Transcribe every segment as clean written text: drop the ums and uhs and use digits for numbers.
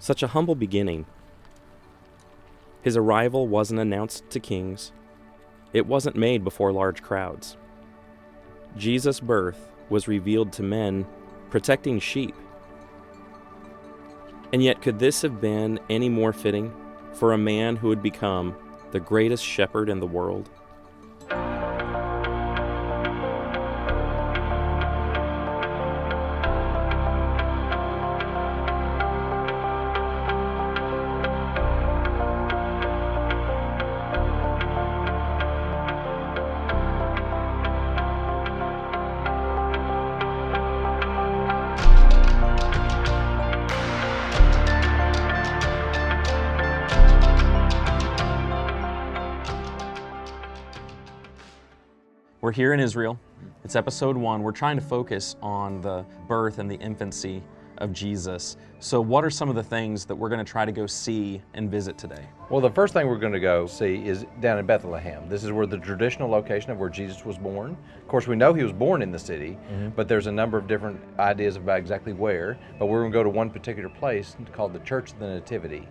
Such a humble beginning. His arrival wasn't announced to kings. It wasn't made before large crowds. Jesus' birth was revealed to men protecting sheep. And yet, could this have been any more fitting for a man who would become the greatest shepherd in the world? We're here in Israel. It's episode 1. We're trying to focus on the birth and the infancy of Jesus. So what are some of the things that we're going to try to go see and visit today? Well, the first thing we're going to go see is down in Bethlehem. This is where the traditional location of where Jesus was born. Of course, we know he was born in the city, but there's a number of different ideas about exactly where. But we're going to go to one particular place called the Church of the Nativity.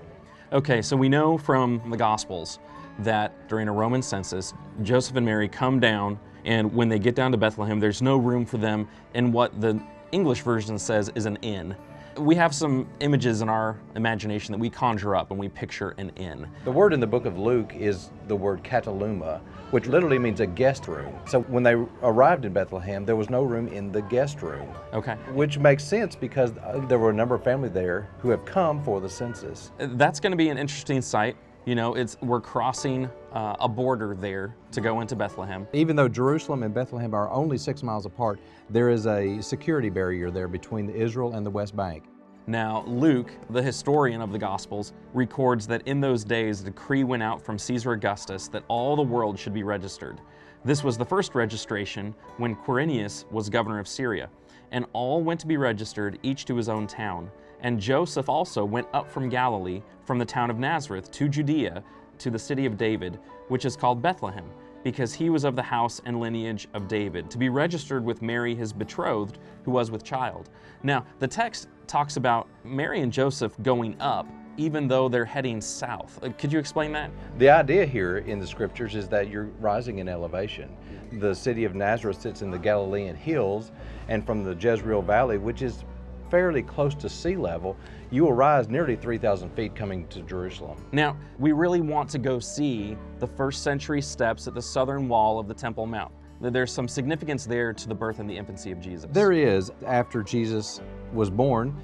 Okay, so we know from the Gospels that during a Roman census, Joseph and Mary come down, and when they get down to Bethlehem, there's no room for them in what the English version says is an inn. We have some images in our imagination that we conjure up when we picture an inn. The word in the book of Luke is the word kataluma, which literally means a guest room. So when they arrived in Bethlehem, there was no room in the guest room. Okay. Which makes sense because there were a number of families there who have come for the census. That's going to be an interesting sight. You know, we're crossing a border there to go into Bethlehem. Even though Jerusalem and Bethlehem are only 6 miles apart, there is a security barrier there between Israel and the West Bank. Now, Luke, the historian of the Gospels, records that in those days a decree went out from Caesar Augustus that all the world should be registered. This was the first registration when Quirinius was governor of Syria, and all went to be registered, each to his own town. And Joseph also went up from Galilee, from the town of Nazareth to Judea, to the city of David, which is called Bethlehem, because he was of the house and lineage of David, to be registered with Mary his betrothed, who was with child. Now, the text talks about Mary and Joseph going up, even though they're heading south. Could you explain that? The idea here in the scriptures is that you're rising in elevation. The city of Nazareth sits in the Galilean hills, and from the Jezreel Valley, which is fairly close to sea level, you will rise nearly 3,000 feet coming to Jerusalem. Now, we really want to go see the first century steps at the southern wall of the Temple Mount. There's some significance there to the birth and the infancy of Jesus. There is. After Jesus was born,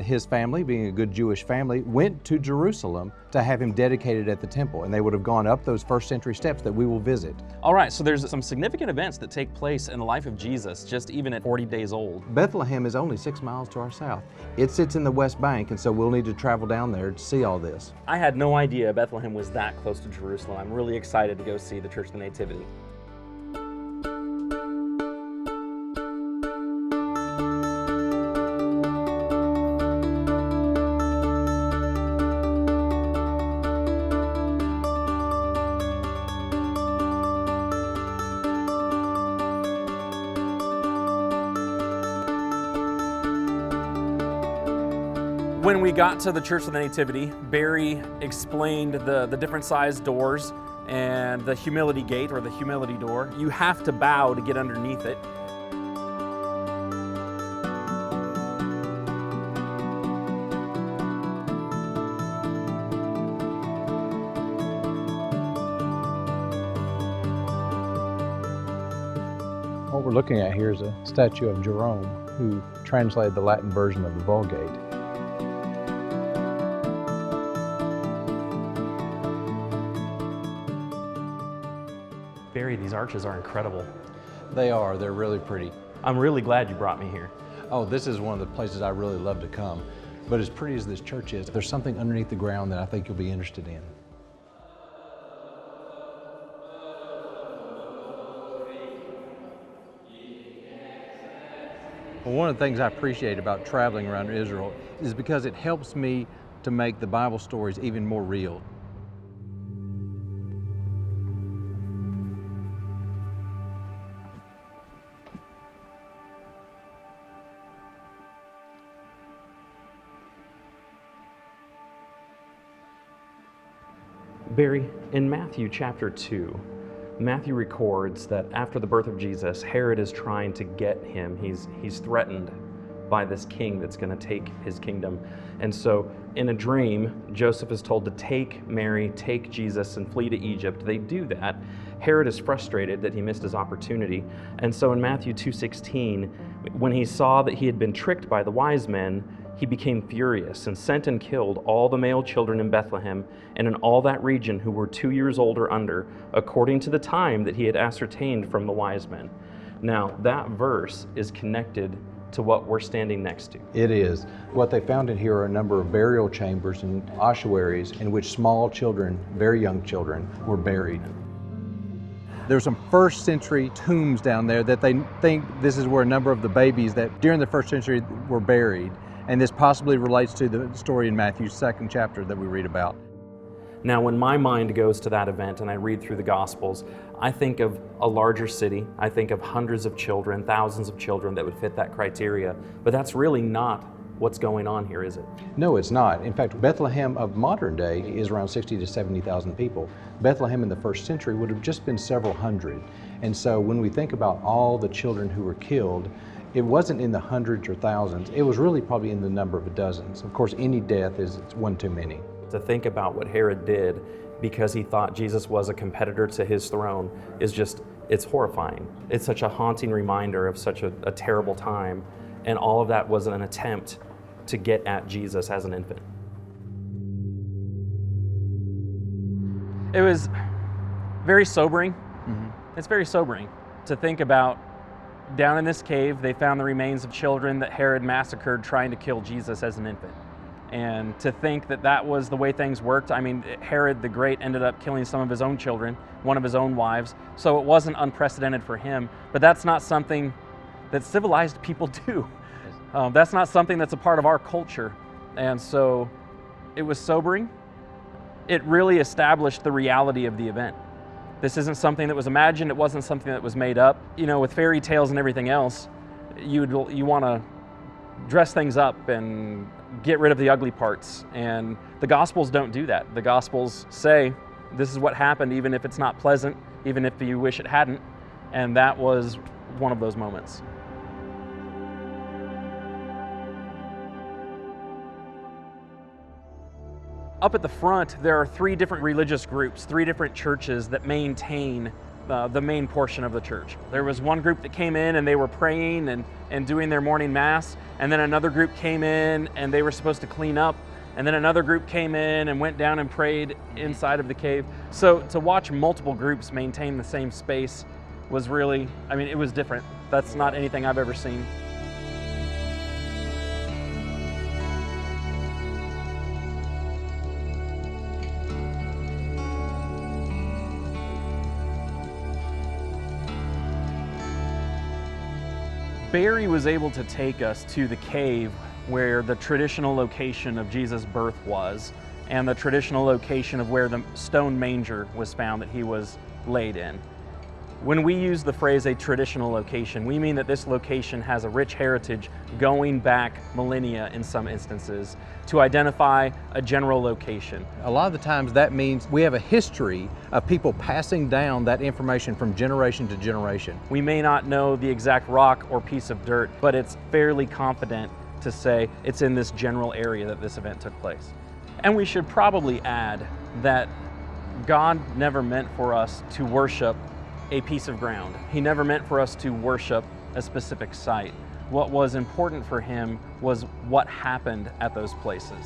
his family, being a good Jewish family, went to Jerusalem to have him dedicated at the temple, and they would have gone up those first century steps that we will visit. All right, so there's some significant events that take place in the life of Jesus, just even at 40 days old. Bethlehem is only 6 miles to our south. It sits in the West Bank, and so we'll need to travel down there to see all this. I had no idea Bethlehem was that close to Jerusalem. I'm really excited to go see the Church of the Nativity. When we got to the Church of the Nativity, Barry explained the different sized doors and the humility gate, or the humility door. You have to bow to get underneath it. What we're looking at here is a statue of Jerome, who translated the Latin version of the Vulgate. Barry, these arches are incredible. They are. They're really pretty. I'm really glad you brought me here. Oh, this is one of the places I really love to come. But as pretty as this church is, there's something underneath the ground that I think you'll be interested in. Well, one of the things I appreciate about traveling around Israel is because it helps me to make the Bible stories even more real. Barry, in Matthew chapter 2, Matthew records that after the birth of Jesus, Herod is trying to get him. He's threatened by this king that's going to take his kingdom. And so in a dream, Joseph is told to take Mary, take Jesus, and flee to Egypt. They do that. Herod is frustrated that he missed his opportunity. And so in Matthew 2:16, when he saw that he had been tricked by the wise men, he became furious and sent and killed all the male children in Bethlehem and in all that region who were 2 years old or under, according to the time that he had ascertained from the wise men. Now, that verse is connected to what we're standing next to. It is. What they found in here are a number of burial chambers and ossuaries in which small children, very young children, were buried. There's some first century tombs down there that they think this is where a number of the babies that during the first century were buried. And this possibly relates to the story in Matthew's 2nd chapter that we read about. Now, when my mind goes to that event and I read through the Gospels, I think of a larger city. I think of hundreds of children, thousands of children that would fit that criteria. But that's really not what's going on here, is it? No, it's not. In fact, Bethlehem of modern day is around 60 to 70,000 people. Bethlehem in the first century would have just been several hundred. And so when we think about all the children who were killed, it wasn't in the hundreds or thousands. It was really probably in the number of dozens. Of course, any death is one too many. To think about what Herod did because he thought Jesus was a competitor to his throne is just, it's horrifying. It's such a haunting reminder of such a terrible time. And all of that was an attempt to get at Jesus as an infant. It was very sobering. It's very sobering to think about. Down in this cave, they found the remains of children that Herod massacred trying to kill Jesus as an infant. And to think that that was the way things worked, I mean, Herod the Great ended up killing some of his own children, one of his own wives, so it wasn't unprecedented for him. But that's not something that civilized people do. That's not something that's a part of our culture. And so it was sobering. It really established the reality of the event. This isn't something that was imagined. It wasn't something that was made up. You know, with fairy tales and everything else, you want to dress things up and get rid of the ugly parts. And the Gospels don't do that. The Gospels say, this is what happened, even if it's not pleasant, even if you wish it hadn't. And that was one of those moments. Up at the front, there are 3 different religious groups, 3 different churches that maintain the main portion of the church. There was one group that came in and they were praying and doing their morning mass, and then another group came in and they were supposed to clean up, and then another group came in and went down and prayed inside of the cave. So to watch multiple groups maintain the same space was really, I mean, it was different. That's not anything I've ever seen. Barry was able to take us to the cave where the traditional location of Jesus' birth was, and the traditional location of where the stone manger was found that he was laid in. When we use the phrase a traditional location, we mean that this location has a rich heritage going back millennia in some instances to identify a general location. A lot of the times that means we have a history of people passing down that information from generation to generation. We may not know the exact rock or piece of dirt, but it's fairly confident to say it's in this general area that this event took place. And we should probably add that God never meant for us to worship a piece of ground. He never meant for us to worship a specific site. What was important for him was what happened at those places.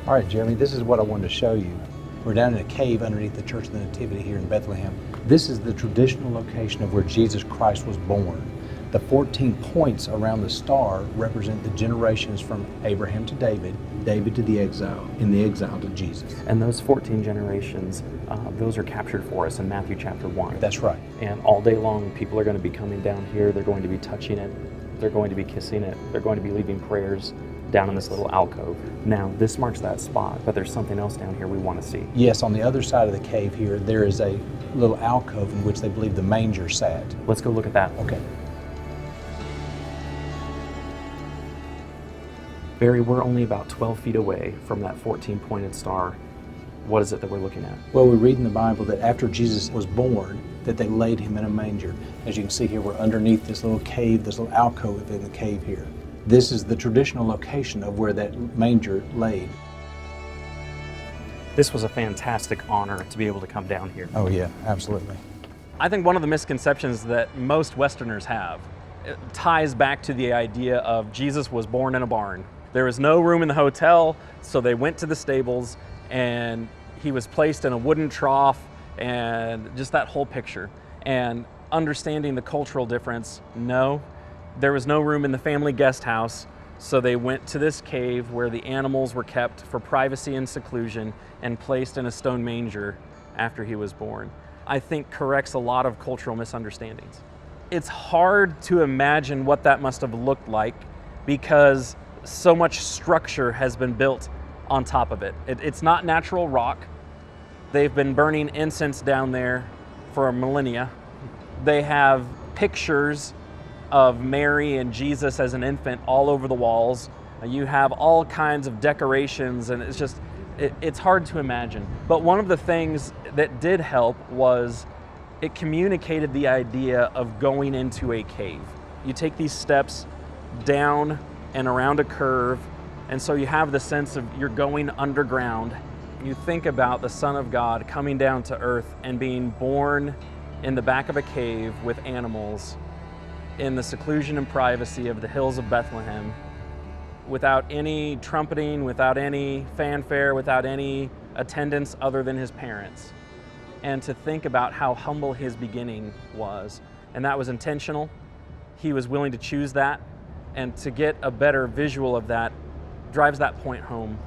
All right, Jeremy, this is what I wanted to show you. We're down in a cave underneath the Church of the Nativity here in Bethlehem. This is the traditional location of where Jesus Christ was born. The 14 points around the star represent the generations from Abraham to David, David to the exile, and the exile to Jesus. And those 14 generations, those are captured for us in Matthew chapter 1. That's right. And all day long, people are going to be coming down here. They're going to be touching it. They're going to be kissing it. They're going to be leaving prayers down in this little alcove. Now, this marks that spot, but there's something else down here we want to see. Yes, on the other side of the cave here, there is a little alcove in which they believe the manger sat. Let's go look at that. Okay. Barry, we're only about 12 feet away from that 14-pointed star. What is it that we're looking at? Well, we read in the Bible that after Jesus was born, that they laid him in a manger. As you can see here, we're underneath this little cave, this little alcove in the cave here. This is the traditional location of where that manger laid. This was a fantastic honor to be able to come down here. Oh yeah, absolutely. I think one of the misconceptions that most Westerners have ties back to the idea of Jesus was born in a barn. There was no room in the hotel, so they went to the stables and he was placed in a wooden trough, and just that whole picture. And understanding the cultural difference, no, there was no room in the family guest house, so they went to this cave where the animals were kept for privacy and seclusion and placed in a stone manger after he was born. I think corrects a lot of cultural misunderstandings. It's hard to imagine what that must have looked like because so much structure has been built on top of it. It's not natural rock. They've been burning incense down there for millennia. They have pictures of Mary and Jesus as an infant all over the walls. You have all kinds of decorations, and it's hard to imagine. But one of the things that did help was it communicated the idea of going into a cave. You take these steps down and around a curve, and so you have the sense of you're going underground. You think about the Son of God coming down to earth and being born in the back of a cave with animals in the seclusion and privacy of the hills of Bethlehem, without any trumpeting, without any fanfare, without any attendance other than his parents. And to think about how humble his beginning was. And that was intentional. He was willing to choose that. And to get a better visual of that drives that point home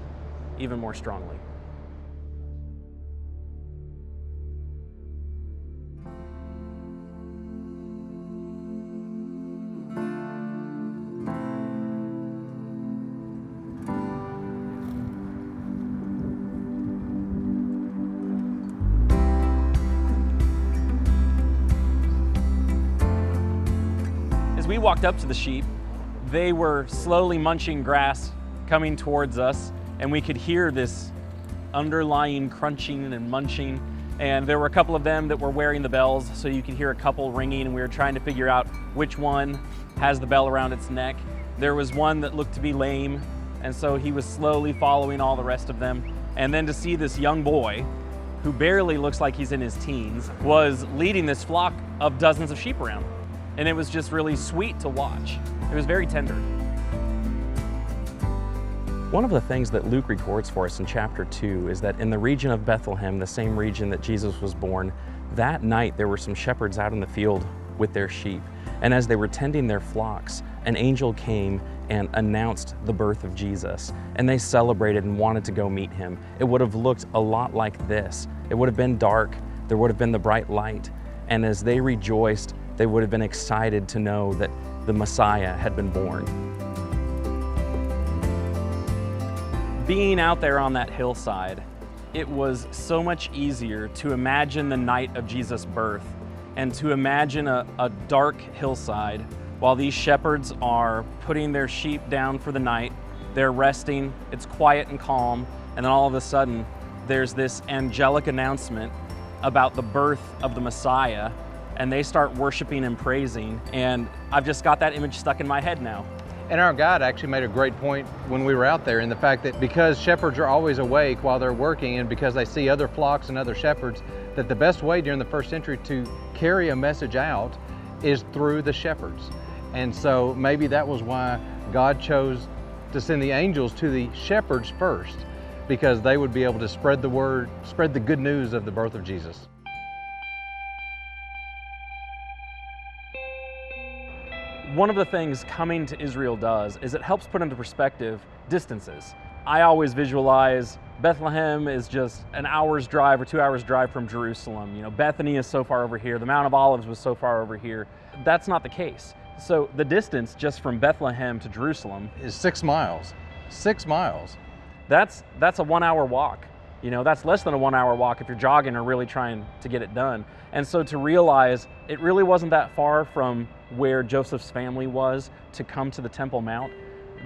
even more strongly. As we walked up to the sheep, they were slowly munching grass coming towards us, and we could hear this underlying crunching and munching. And there were a couple of them that were wearing the bells, so you could hear a couple ringing, and we were trying to figure out which one has the bell around its neck. There was one that looked to be lame, and so he was slowly following all the rest of them. And then to see this young boy, who barely looks like he's in his teens, was leading this flock of dozens of sheep around. And it was just really sweet to watch. It was very tender. One of the things that Luke records for us in chapter 2 is that in the region of Bethlehem, the same region that Jesus was born, that night there were some shepherds out in the field with their sheep. And as they were tending their flocks, an angel came and announced the birth of Jesus. And they celebrated and wanted to go meet him. It would have looked a lot like this. It would have been dark. There would have been the bright light. And as they rejoiced, they would have been excited to know that the Messiah had been born. Being out there on that hillside, it was so much easier to imagine the night of Jesus' birth and to imagine a dark hillside while these shepherds are putting their sheep down for the night. They're resting, it's quiet and calm, and then all of a sudden there's this angelic announcement about the birth of the Messiah, and they start worshiping and praising, and I've just got that image stuck in my head now. And our guide actually made a great point when we were out there in the fact that because shepherds are always awake while they're working and because they see other flocks and other shepherds, that the best way during the first century to carry a message out is through the shepherds. And so maybe that was why God chose to send the angels to the shepherds first, because they would be able to spread the word, spread the good news of the birth of Jesus. One of the things coming to Israel does is it helps put into perspective distances. I always visualize Bethlehem is just an hour's drive or 2 hours drive from Jerusalem. You know, Bethany is so far over here. The Mount of Olives was so far over here. That's not the case. So the distance just from Bethlehem to Jerusalem Is 6 miles. 6 miles. that's a 1 hour walk. You know, that's less than a 1 hour walk if you're jogging or really trying to get it done. And so to realize it really wasn't that far from where Joseph's family was to come to the Temple Mount,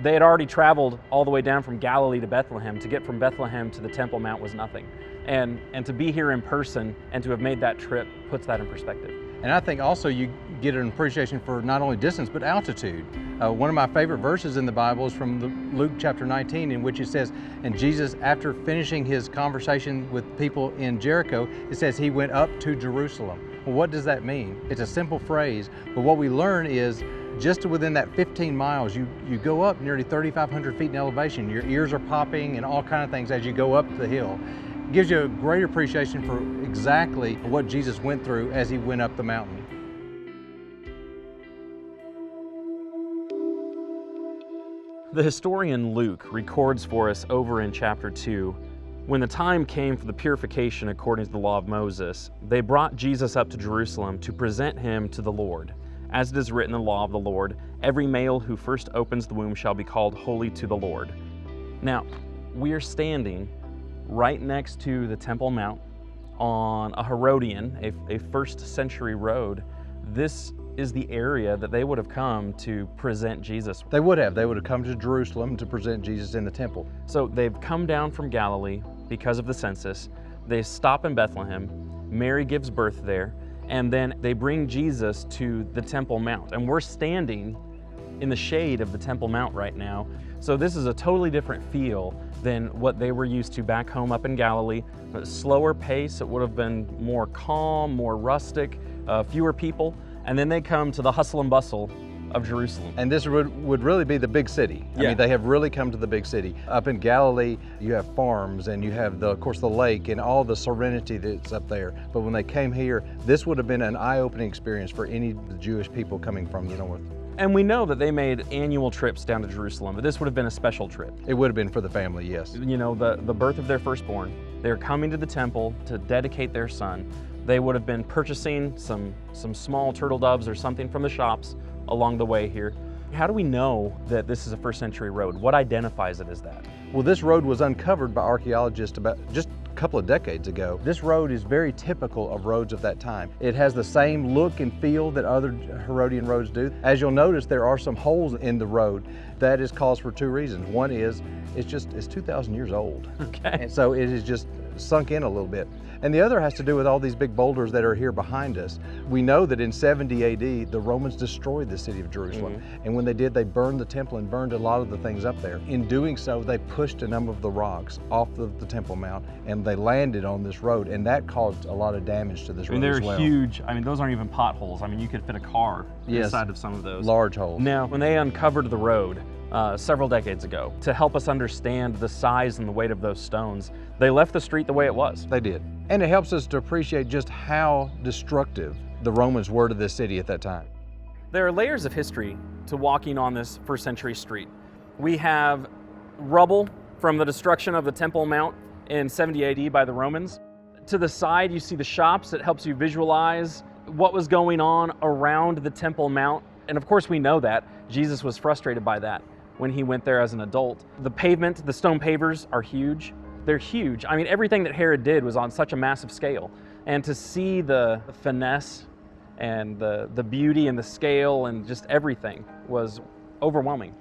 They had already traveled all the way down from Galilee to Bethlehem. To get from Bethlehem to the Temple Mount was nothing. And to be here in person and to have made that trip puts that in perspective. And I think also you get an appreciation for not only distance, but altitude. One of my favorite verses in the Bible is from Luke chapter 19, in which it says, and Jesus, after finishing his conversation with people in Jericho, it says he went up to Jerusalem. Well, what does that mean? It's a simple phrase, but what we learn is just within that 15 miles, you go up nearly 3,500 feet in elevation. Your ears are popping and all kinds of things as you go up the hill. It gives you a great appreciation for exactly what Jesus went through as he went up the mountain. The historian Luke records for us over in chapter 2, when the time came for the purification according to the law of Moses, they brought Jesus up to Jerusalem to present him to the Lord. As it is written in the law of the Lord, every male who first opens the womb shall be called holy to the Lord. Now, we are standing right next to the Temple Mount on a Herodian, a first century road. This is the area that they would have come to present Jesus. They would have come to Jerusalem to present Jesus in the temple. So they've come down from Galilee because of the census. They stop in Bethlehem. Mary gives birth there. And then they bring Jesus to the Temple Mount. And we're standing in the shade of the Temple Mount right now. So this is a totally different feel than what they were used to back home up in Galilee. A slower pace, it would have been more calm, more rustic, fewer people. And then they come to the hustle and bustle of Jerusalem. And this would really be the big city. I mean, they have really come to the big city. Up in Galilee, you have farms and you have, of course, the lake and all the serenity that's up there. But when they came here, this would have been an eye-opening experience for any of the Jewish people coming from the north. And we know that they made annual trips down to Jerusalem, but this would have been a special trip. It would have been for the family, yes. You know, the birth of their firstborn. They're coming to the temple to dedicate their son. They would have been purchasing some small turtle doves or something from the shops along the way here. How do we know that this is a first century road? What identifies it as that? Well, this road was uncovered by archaeologists about just a couple of decades ago. This road is very typical of roads of that time. It has the same look and feel that other Herodian roads do. As you'll notice, there are some holes in the road. That is caused for two reasons. One is it's 2,000 years old. Okay. And so it is just sunk in a little bit. And the other has to do with all these big boulders that are here behind us. We know that in 70 AD, the Romans destroyed the city of Jerusalem. Mm-hmm. And when they did, they burned the temple and burned a lot of the things up there. In doing so, they pushed a number of the rocks off of the Temple Mount and they landed on this road. And that caused a lot of damage to this road as well. They're huge. I mean, those aren't even potholes. I mean, you could fit a car inside of some of those. Large holes. Now, when they uncovered the road several decades ago to help us understand the size and the weight of those stones, they left the street the way it was. They did. And it helps us to appreciate just how destructive the Romans were to this city at that time. There are layers of history to walking on this first century street. We have rubble from the destruction of the Temple Mount in 70 AD by the Romans. To the side, you see the shops. It helps you visualize what was going on around the Temple Mount. And of course, we know that Jesus was frustrated by that when he went there as an adult. The pavement, the stone pavers are huge. They're huge. I mean, everything that Herod did was on such a massive scale. And to see the finesse and the beauty and the scale and just everything was overwhelming.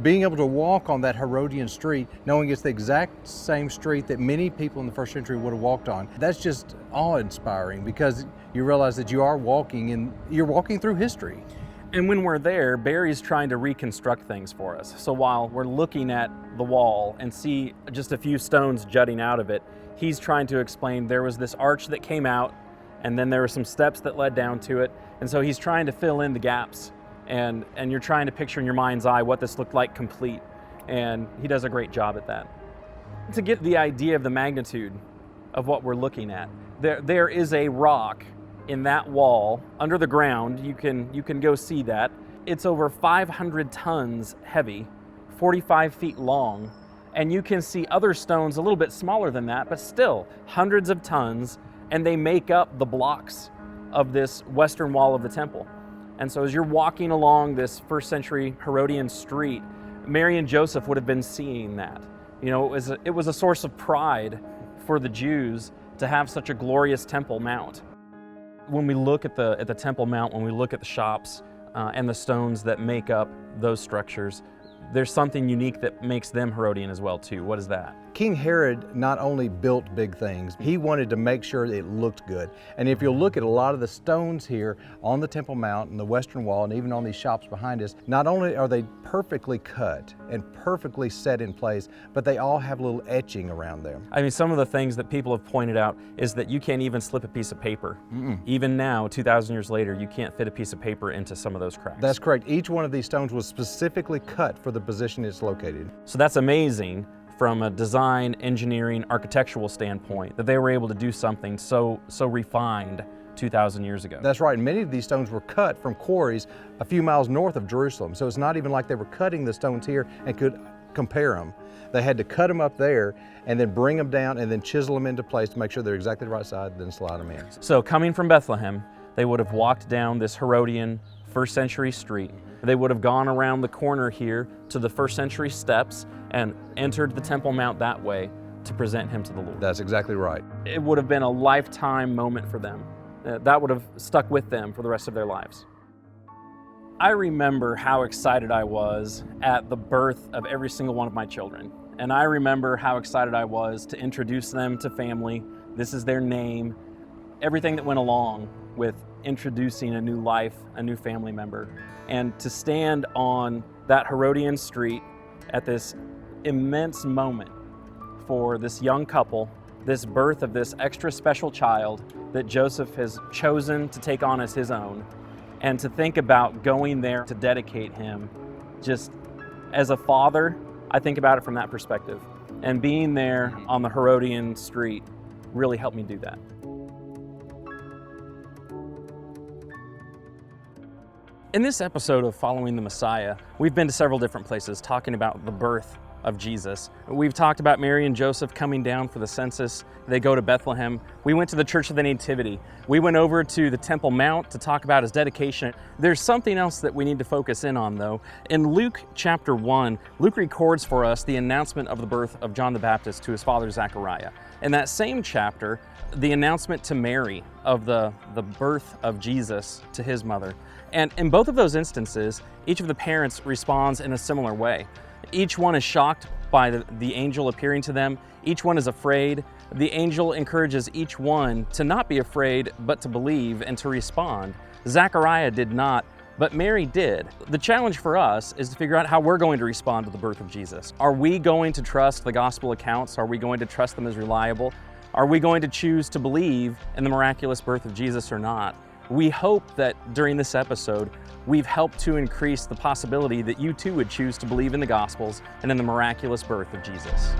Being able to walk on that Herodian street, knowing it's the exact same street that many people in the first century would have walked on, that's just awe-inspiring because you realize that you're walking through history. And when we're there, Barry's trying to reconstruct things for us. So while we're looking at the wall and see just a few stones jutting out of it, he's trying to explain there was this arch that came out, and then there were some steps that led down to it. And so he's trying to fill in the gaps, and you're trying to picture in your mind's eye what this looked like complete. And he does a great job at that. To get the idea of the magnitude of what we're looking at, there is a rock in that wall under the ground. You can go see that. It's over 500 tons heavy, 45 feet long, and you can see other stones a little bit smaller than that, but still hundreds of tons, and they make up the blocks of this western wall of the temple. And so as you're walking along this first century Herodian street, Mary and Joseph would have been seeing that. You know, it was a source of pride for the Jews to have such a glorious Temple Mount. When we look at the Temple Mount, when we look at the shops and the stones that make up those structures, there's something unique that makes them Herodian as well too. What is that? King Herod not only built big things, he wanted to make sure it looked good. And if you'll look at a lot of the stones here on the Temple Mount and the Western Wall and even on these shops behind us, not only are they perfectly cut and perfectly set in place, but they all have little etching around them. I mean, some of the things that people have pointed out is that you can't even slip a piece of paper. Even now, 2,000 years later, you can't fit a piece of paper into some of those cracks. That's correct. Each one of these stones was specifically cut for the position it's located. So that's amazing from a design, engineering, architectural standpoint, that they were able to do something so refined 2,000 years ago. That's right. Many of these stones were cut from quarries a few miles north of Jerusalem. So it's not even like they were cutting the stones here and could compare them. They had to cut them up there and then bring them down and then chisel them into place to make sure they're exactly the right side, then slide them in. So coming from Bethlehem, they would have walked down this Herodian first century street. They would have gone around the corner here to the first century steps and entered the Temple Mount that way to present him to the Lord. That's exactly right. It would have been a lifetime moment for them. That would have stuck with them for the rest of their lives. I remember how excited I was at the birth of every single one of my children. And I remember how excited I was to introduce them to family. This is their name. Everything that went along with introducing a new life, a new family member. And to stand on that Herodian street at this immense moment for this young couple, this birth of this extra special child that Joseph has chosen to take on as his own, and to think about going there to dedicate him, just as a father, I think about it from that perspective. And being there on the Herodian street really helped me do that. In this episode of Following the Messiah, we've been to several different places talking about the birth of Jesus. We've talked about Mary and Joseph coming down for the census. They go to Bethlehem. We went to the Church of the Nativity. We went over to the Temple Mount to talk about his dedication. There's something else that we need to focus in on though. In Luke chapter 1, Luke records for us the announcement of the birth of John the Baptist to his father Zechariah. In that same chapter, the announcement to Mary of the birth of Jesus to his mother. And in both of those instances, each of the parents responds in a similar way. Each one is shocked by the angel appearing to them. Each one is afraid. The angel encourages each one to not be afraid, but to believe and to respond. Zechariah did not, but Mary did. The challenge for us is to figure out how we're going to respond to the birth of Jesus. Are we going to trust the gospel accounts? Are we going to trust them as reliable? Are we going to choose to believe in the miraculous birth of Jesus or not? We hope that during this episode, we've helped to increase the possibility that you too would choose to believe in the Gospels and in the miraculous birth of Jesus.